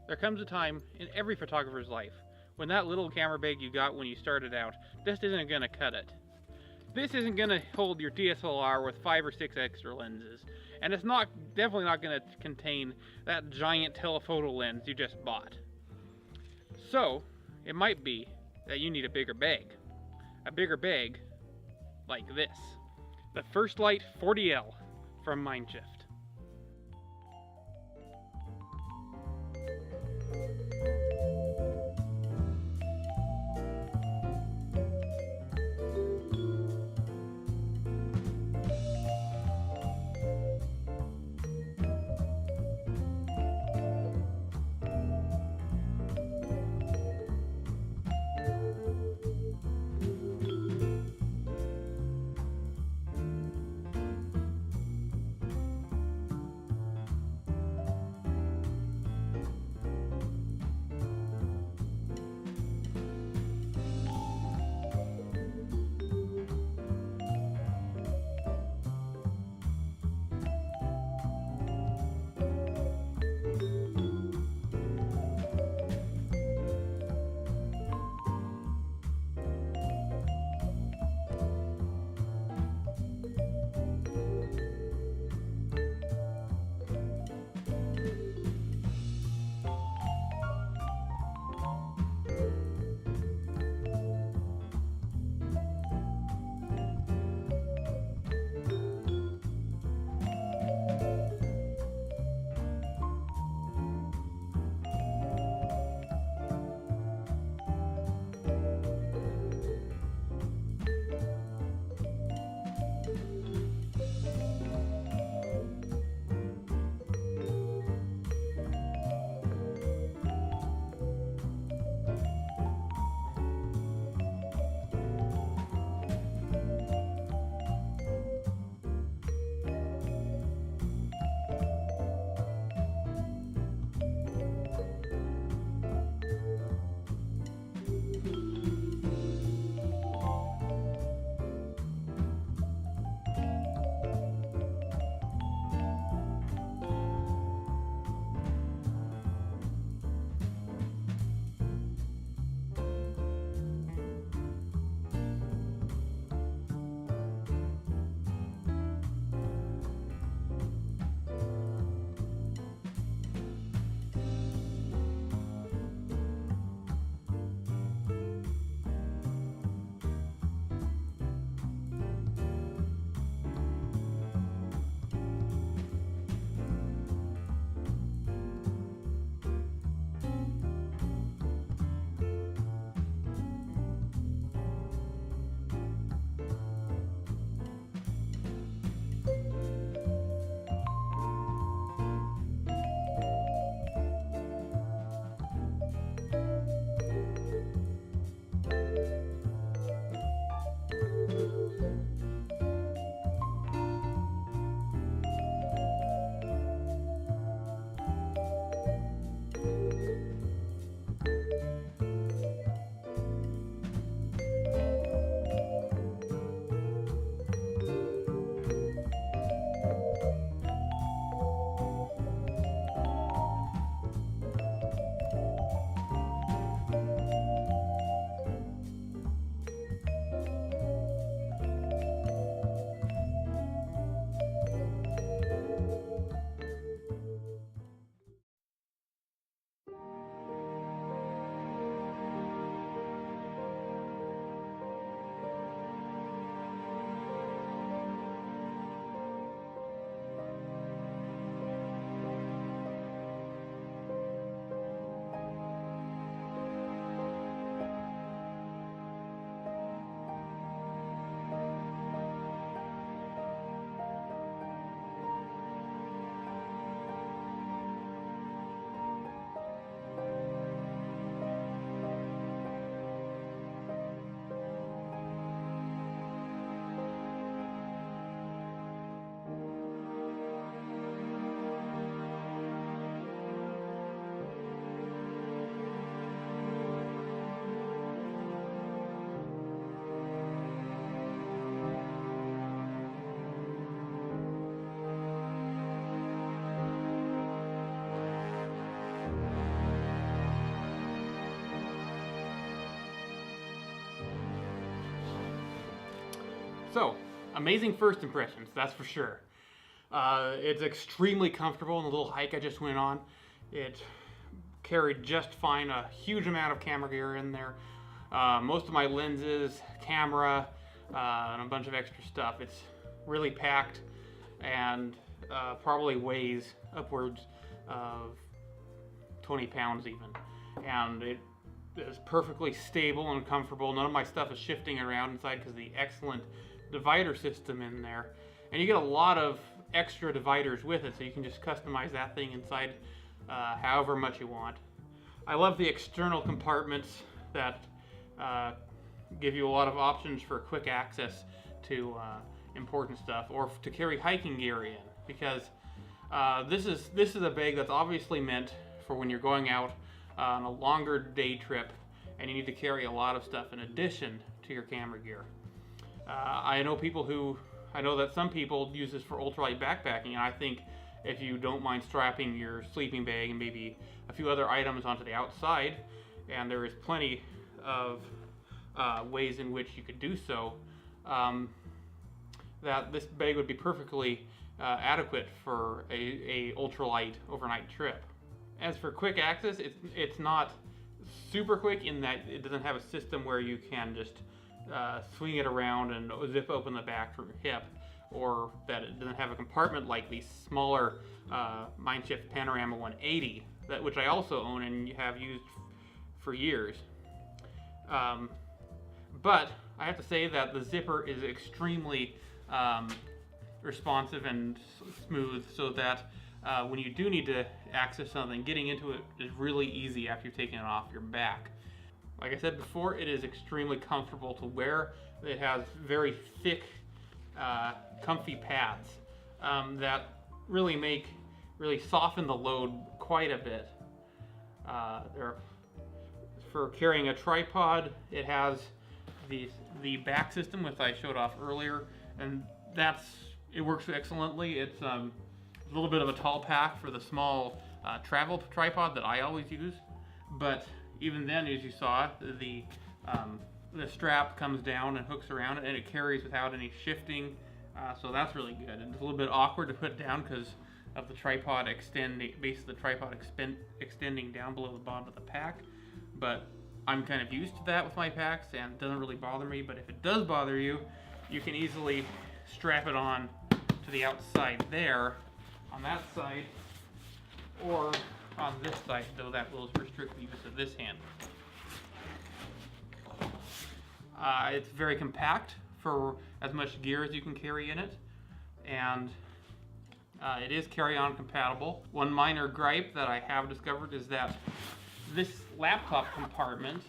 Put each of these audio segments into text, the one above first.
There comes a time in every photographer's life when that little camera bag you got when you started out just isn't going to cut it. This isn't going to hold your DSLR with 5 or 6 extra lenses, and it's definitely not going to contain that giant telephoto lens you just bought. So, it might be that you need a bigger bag. A bigger bag like this. The Firstlight 40L from Mindshift. So, amazing first impressions, that's for sure. It's extremely comfortable in the little hike I just went on. It carried just fine, a huge amount of camera gear in there. Most of my lenses, camera, and a bunch of extra stuff. It's really packed and probably weighs upwards of 20 pounds even. And it is perfectly stable and comfortable. None of my stuff is shifting around inside because of the excellent divider system in there. And you get a lot of extra dividers with it, so you can just customize that thing inside however much you want. I love the external compartments that give you a lot of options for quick access to important stuff, or to carry hiking gear in, because this is a bag that's obviously meant for when you're going out on a longer day trip and you need to carry a lot of stuff in addition to your camera gear. I know that some people use this for ultralight backpacking, and I think if you don't mind strapping your sleeping bag and maybe a few other items onto the outside, and there is plenty of ways in which you could do so, that this bag would be perfectly adequate for a ultralight overnight trip. As for quick access, it's not super quick in that it doesn't have a system where you can just swing it around and zip open the back from your hip, or that it doesn't have a compartment like the smaller Mindshift Panorama 180, which I also own and have used for years. But I have to say that the zipper is extremely responsive and smooth, so that when you do need to access something, getting into it is really easy after you've taken it off your back. Like I said before, it is extremely comfortable to wear. It has very thick, comfy pads that really soften the load quite a bit. For carrying a tripod, it has the back system, which I showed off earlier, and it works excellently. It's a little bit of a tall pack for the small travel tripod that I always use, but even then, as you saw, the strap comes down and hooks around it, and it carries without any shifting, so that's really good. It's a little bit awkward to put down because of the tripod base of the tripod extending down below the bottom of the pack, but I'm kind of used to that with my packs, and it doesn't really bother me. But if it does bother you, you can easily strap it on to the outside there, on that side, or on this side, though that will restrict the use of this hand. It's very compact for as much gear as you can carry in it, and it is carry-on compatible. One minor gripe that I have discovered is that this laptop compartment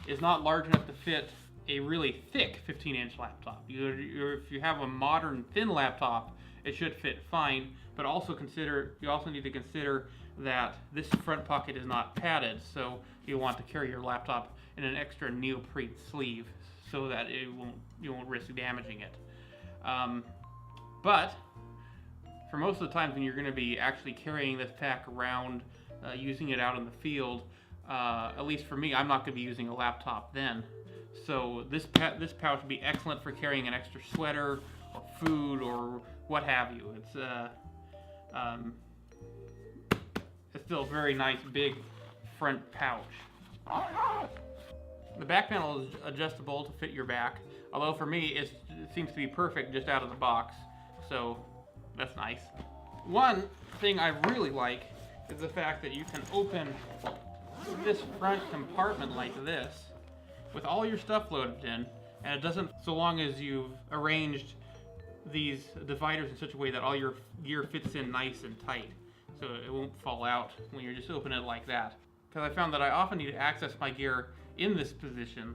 is not large enough to fit a really thick 15-inch laptop. If you have a modern thin laptop, it should fit fine, but you also need to consider that this front pocket is not padded, so you want to carry your laptop in an extra neoprene sleeve so that you won't risk damaging it. But for most of the times when you're going to be actually carrying this pack around, using it out in the field, at least for me, I'm not going to be using a laptop then. So this pouch would be excellent for carrying an extra sweater or food or what have you. It's still a very nice big front pouch. The back panel is adjustable to fit your back, although for me it seems to be perfect just out of the box, so that's nice. One thing I really like is the fact that you can open this front compartment like this with all your stuff loaded in, and it doesn't, so long as you've arranged these dividers in such a way that all your gear fits in nice and tight, so it won't fall out when you're just opening it like that. Because I found that I often need to access my gear in this position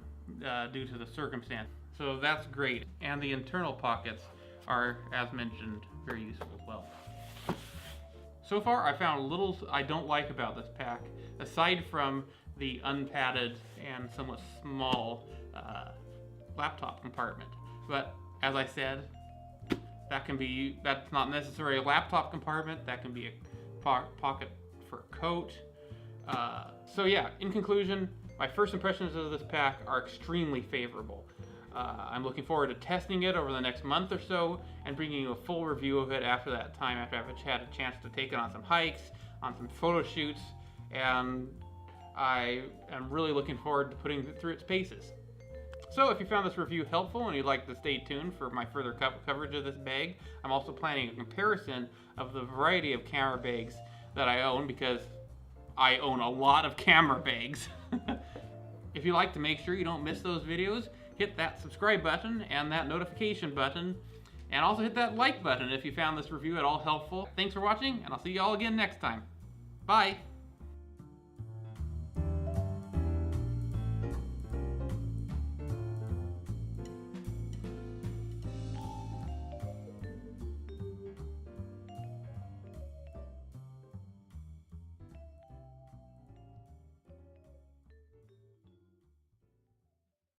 due to the circumstance, so that's great. And the internal pockets are, as mentioned, very useful as well. So far, I found little I don't like about this pack, aside from the unpadded and somewhat small laptop compartment. But as I said, that's not necessarily a laptop compartment. That can be a pocket for a coat. So yeah, in conclusion, my first impressions of this pack are extremely favorable. I'm looking forward to testing it over the next month or so and bringing you a full review of it after that time, after I've had a chance to take it on some hikes, on some photo shoots, and I am really looking forward to putting it through its paces. So if you found this review helpful and you'd like to stay tuned for my further coverage of this bag, I'm also planning a comparison of the variety of camera bags that I own, because I own a lot of camera bags. If you like to make sure you don't miss those videos, hit that subscribe button and that notification button, and also hit that like button if you found this review at all helpful. Thanks for watching, and I'll see you all again next time. Bye!